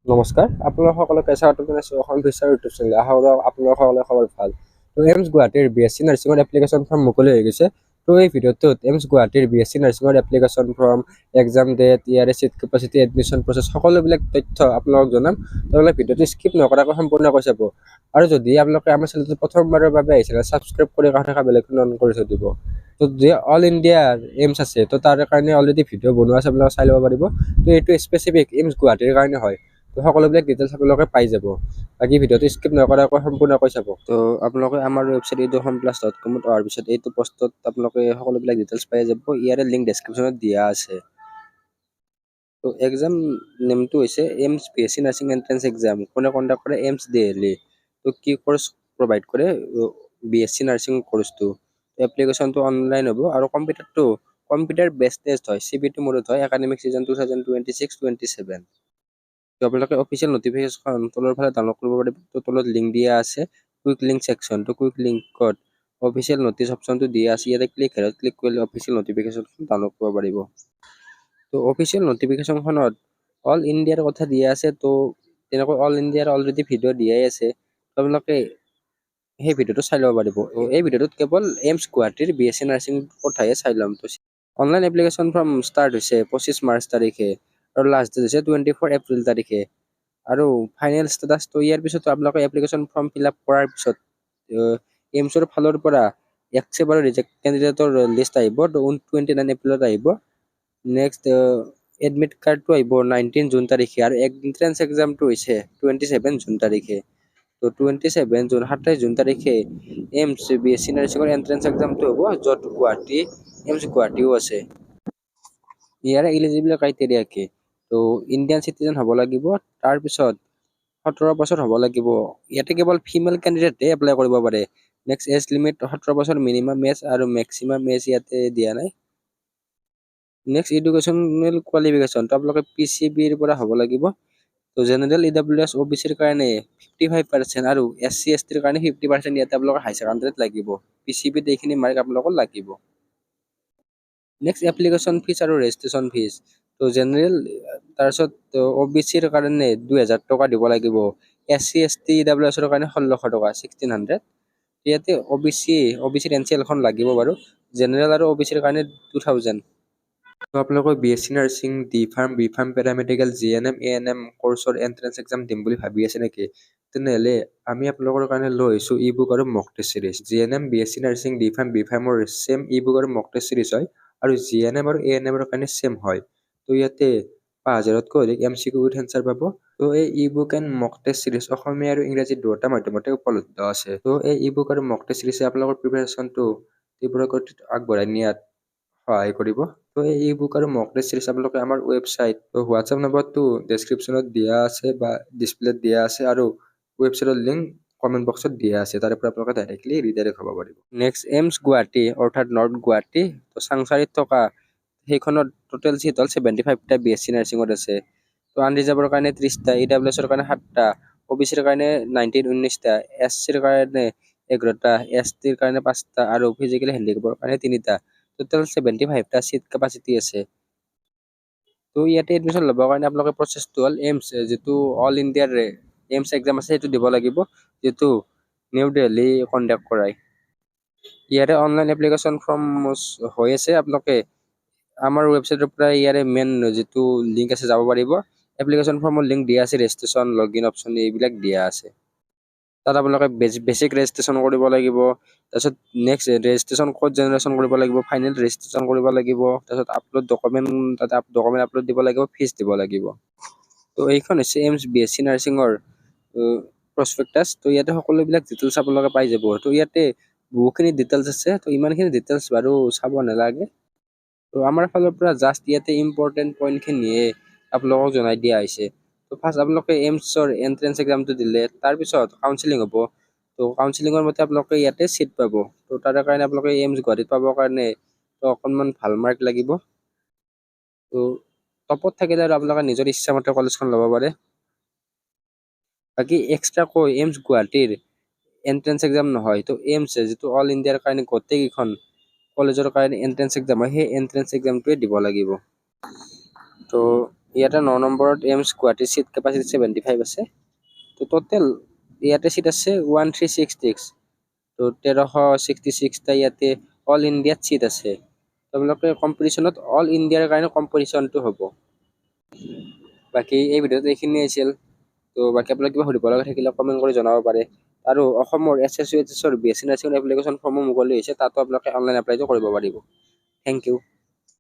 নমস্কাৰ, আপোনালোক সকলোকে স্বাগতম জনাইছোঁ অসম ফিচাৰ ইউটিউব চেনেল। আশা কৰোঁ আপোনালোক সকলোৰে খবৰ ভাল। তো এইমছ গুৱাহাটীৰ BSc নাৰ্ছিঙৰ এপ্লিকেশ্যন ফৰ্ম মুকলি হৈ গৈছে। তো এই ভিডিঅ'টোত এইমছ গুৱাহাটীৰ BSc নাৰ্ছিঙৰ এপ্লিকেশ্যন ফৰ্ম, এক্সাম ডেট, ইয়াৰে চিট কেপাচিটি, এডমিশ্যন প্ৰচেছ সকলোবিলাক তথ্য আপোনালোকক জনাম। তেওঁলোকে ভিডিঅ'টো স্কিপ নকৰাকৈ সম্পূৰ্ণকৈ চাব। আৰু যদি আপোনালোকে আমাৰ চেনেলটো প্ৰথমবাৰৰ বাবে আহিছে, ছাবস্ক্ৰাইব কৰি কাষত থকা বেলখন অন কৰি থৈ দিব। তো যে অল ইণ্ডিয়াৰ এইমছ আছে, তো তাৰ কাৰণে অলৰেডি ভিডিঅ' বনোৱা আছে, আপোনালোকে চাই ল'ব পাৰিব। তো এইটো স্পেচিফিক এইমছ গুৱাহাটীৰ কাৰণে হয়। তো সকলোবিলাক ডিটেইলছ আপোনালোকে পাই যাব। বাকী ভিডিঅ'টো স্কিপ নকৰাকৈ সম্পূৰ্ণকৈ চাব। তো আপোনালোকে আমাৰ ৱেবছাইট eduhomeplus.com-ত অহাৰ পিছত এইটো পষ্টত আপোনালোকে সকলোবিলাক ডিটেইলছ পাই যাব। ইয়াৰে লিংক ডেছক্ৰিপশ্যনত দিয়া আছে। তো এক্সাম নেমটো হৈছে AIIMS BSc nursing entrance exam. কোনে কণ্ডাক্ট কৰে? এইমছ দিল্লী। তো কি কৰ্চ প্ৰভাইড কৰে? BSc নাৰ্ছিং কৰ্চটো। এপ্লিকেশ্যনটো অনলাইন হ'ব আৰু কম্পিউটাৰ বেছ টেষ্ট হয়, CBT মোডত হয়, একাডেমিক ছিজন 2026-27। তো আপোনালোকে অফিচিয়েল নটিফিকেশ্যন তলৰ ফালে ডাউনলোড কৰিব পাৰিব। তো তলত লিংক দিয়া আছে, কুইক লিংক ছেকশ্যন। তো কুইক লিংকত অফিচিয়েল নটিচ অপশ্যনটো দিয়া আছে, ইয়াতে ক্লিক কৰিলে অফিচিয়েল নটিফিকেশ্যনখন ডাউনলোড কৰিব পাৰিব। তো অফিচিয়েল নটিফিকেশ্যনখনত অল ইণ্ডিয়াৰ কথা দিয়া আছে। তো তেনেকৈ অল ইণ্ডিয়াৰ অলৰেডি ভিডিঅ' দিয়াই আছে, আপোনালোকে সেই ভিডিঅ'টো চাই ল'ব পাৰিব। এই ভিডিঅ'টোত কেৱল এইমছ গুৱাহাটীৰ BSc নাৰ্ছিং কথাহে চাই ল'ম। তো অনলাইন এপ্লিকেশ্যন ফৰ্ম ষ্টাৰ্ট হৈছে 25 মাৰ্চ তাৰিখে আৰু লাষ্ট ডেট হৈছে 24 এপ্ৰিল তাৰিখে। আৰু ফাইনেল ষ্টেটাছটো ইয়াৰ পিছত আপোনালোকে এপ্লিকেশ্যন ফৰ্ম ফিল আপ কৰাৰ পিছত এইমছৰ ফালৰ পৰা একচেপ্ট আৰু ৰিজেক্ট কেণ্ডিডেটৰ লিষ্ট আহিব। 29 এপ্ৰিলত আহিব। নেক্সট এডমিট কাৰ্ডটো আহিব 19 জুন তাৰিখে আৰু এণ্ট্ৰেন্স এক্সামটো হৈছে 27 জুন তাৰিখে। তো 27 জুন 27 জুন তাৰিখে এইমছ BSc নাৰ্ছিঙৰ এণ্ট্ৰেন্স এক্সামটো হ'ব, য'ত এইমছ গুৱাহাটীও আছে। ইয়াৰে ইলিজিবল ক্ৰাইটেৰিয়া কি? তো ইণ্ডিয়ান চিটিজেন হ'ব লাগিব, তাৰপিছত 17 বছৰ হ'ব লাগিব। ইয়াতে কেৱল ফিমেল কেণ্ডিডেটে এপ্লাই কৰিব পাৰে। নেক্সট এজ লিমিট 17 বছৰ, মিনিমাম এজ আৰু মেক্সিমাম এজ ইয়াতে দিয়া নাই। নেক্সট এডুকেশ্যনেল কোৱালিফিকেশ্যন, তো আপোনালোকে PCBৰ পৰা হ'ব লাগিব। তো জেনেৰেল EWS OBCৰ কাৰণে 55% আৰু SC STৰ কাৰণে 50% ইয়াতে আপোনালোকৰ হাই ছেকেণ্ডাৰীত লাগিব। PCBত এইখিনি মাৰ্ক আপোনালোকৰ লাগিব। নেক্সট এপ্লিকেশ্যন ফিজ আৰু ৰেজিষ্ট্ৰেশ্যন ফিজ। তো জেনেৰেল তাৰপিছত OBCৰ কাৰণে 2000 টকা দিব লাগিব। SC ST EWSৰ কাৰণে 1600 টকা, 1600। ইয়াতে OBCৰ NCLখন লাগিব বাৰু। জেনেৰেল আৰু OBCৰ কাৰণে 2000। তো আপোনালোকৰ BSc nursing, B.Pharm, paramedical, GNM, ANM কৰ্চৰ এণ্ট্ৰেন্স এক্সাম দিম বুলি ভাবি আছে নেকি? তেনেহ'লে আমি আপোনালোকৰ কাৰণে লৈ আহিছোঁ ই বুক আৰু mock test series. GNM, BSc nursing, B.Pharমৰ ছেম ই বুক আৰু মক টেষ্ট চিৰিজ হয়, আৰু GNM আৰু ANMৰ কাৰণে ছেম হয়। তো ইয়াতে 5000তকৈ অধিক MCQ উইথ এনচাৰ পাব। তো এই e book and mock test series Asomiya আৰু ইংৰাজী দুয়োটা মাধ্যমতে উপলব্ধ আছে। তো এই ই বুক আৰু মক টেষ্ট চিৰিজে আপোনালোকৰ প্ৰিপাৰেশ্যনটো তীব্ৰ গতিত আগবঢ়াই নিয়াত সহায় কৰিব। তো এই ই বুক আৰু মক টেষ্ট চিৰিজ আপোনালোকে আমাৰ ৱেবছাইট, তো হোৱাটছআপ নম্বৰটো ডেছক্ৰিপশ্যনত দিয়া আছে বা ডিছপ্লেত দিয়া আছে, আৰু ৱেবছাইটৰ লিংক কমেণ্ট বক্সত দিয়া আছে, তাৰে পৰা আপোনালোকে ডাইৰেক্টলি ৰিডাইৰেক্ট হ'ব পাৰিব। নেক্সট এইমছ গুৱাহাটী, অৰ্থাৎ নৰ্থ গুৱাহাটী। তো চাংচাৰিত থকা সেইখনত টোটেল চিট হ'ল 75টা BSc নাৰ্ছিঙত আছে। তো আনৰিজাৰ্ভৰ কাৰণে 30টা, EWSৰ কাৰণে 7টা, OBCৰ কাৰণে 19টা, SCৰ কাৰণে 11টা, STৰ কাৰণে 5টা আৰু ফিজিকেলি হেণ্ডিকেপৰ কাৰণে 3টা। টোটেল 75টা চিট কেপাচিটি আছে। তো ইয়াতে এডমিশ্যন ল'বৰ কাৰণে আপোনালোকে প্ৰচেছটো হ'ল এইমছ যিটো অল ইণ্ডিয়াৰ এইমছ এক্সাম আছে সেইটো দিব লাগিব, যিটো নিউ দিল্লী কণ্ডাক্ট কৰায়। ইয়াৰে অনলাইন এপ্লিকেশ্যন ফৰ্ম হৈ আছে, আপোনালোকে আমাৰ ৱেবছাইটৰ পৰা ইয়াৰে মেইন যিটো লিংক আছে যাব পাৰিব। এপ্লিকেশ্যন ফৰ্মৰ লিংক দিয়া আছে, ৰেজিষ্ট্ৰেশ্যন, লগইন অপশ্যন এইবিলাক দিয়া আছে। তাত আপোনালোকে বেছিক ৰেজিষ্ট্ৰেশ্যন কৰিব লাগিব। তাৰপিছত নেক্সট ৰেজিষ্ট্ৰেশ্যন ক'ড জেনেৰেশ্যন কৰিব লাগিব, ফাইনেল ৰেজিষ্ট্ৰেশ্যন কৰিব লাগিব। তাৰপিছত আপলোড ডকুমেণ্ট, তাতে ডকুমেণ্ট আপলোড দিব লাগিব, ফিজ দিব লাগিব। তো এইখন হৈছে এইমছ BSc নাৰ্ছিঙৰ প্ৰচপেক্টাছ। তো ইয়াতে সকলোবিলাক ডিটেইলছ আপোনালোকে পাই যাব। তো ইয়াতে বহুখিনি ডিটেইলছ আছে, তো ইমানখিনি ডিটেইলছ বাৰু চাব নালাগে। তো আমাৰ ফালৰ পৰা জাষ্ট ইয়াতে ইম্পৰ্টেণ্ট পইণ্টখিনিয়ে আপোনালোকক জনাই দিয়া হৈছে। তো ফাৰ্ষ্ট আপোনালোকে এইমছৰ এণ্ট্ৰেন্স এক্সামটো দিলে, তাৰপিছত কাউন্সেলিং হ'ব। তো কাউন্সেলিঙৰ মতে আপোনালোকে ইয়াতে চিট পাব। তো তাৰে কাৰণে আপোনালোকে এইমছ গুৱাহাটীত পাবৰ কাৰণে তো অকণমান ভাল মাৰ্ক লাগিব। তো টপত থাকিলে আৰু আপোনালোকে নিজৰ ইচ্ছামতে কলেজখন ল'ব পাৰে। বাকী এক্সট্ৰাকৈ এইমছ গুৱাহাটীৰ এণ্ট্ৰেন্স এক্সাম নহয়, তো এইমছ যিটো অল ইণ্ডিয়াৰ কাৰণে গোটেইকেইখন কলেজৰ কাৰণে এণ্ট্ৰেন্স এক্সাম হয়, সেই এণ্ট্ৰেন্স এক্সামটোৱে দিব লাগিব। তো ইয়াতে 9 নম্বৰত এইমছ গুৱাহাটীৰ চিট কেপাচিটি 75 আছে। তো টোটেল ইয়াতে চিট আছে 1366। তো 1366টা ইয়াতে অল ইণ্ডিয়াত চিট আছে। তোমালোকে কম্পিটিশ্যনত অল ইণ্ডিয়াৰ কাৰণে কম্পিটিশ্যনটো হ'ব। বাকী এই ভিডিঅ'ত এইখিনি আছিল। তো বাকী আপোনালোকে কিবা সুধিব লগা থাকিলে কমেণ্ট কৰি জনাব পাৰে। আৰু অসমৰ SSUHSৰ BSc নাৰ্ছিং এপ্লিকেশ্যন ফৰ্মো মুকলি হৈছে, তাতো আপোনালোকে অনলাইন এপ্লাইটো কৰিব পাৰিব। Thank U.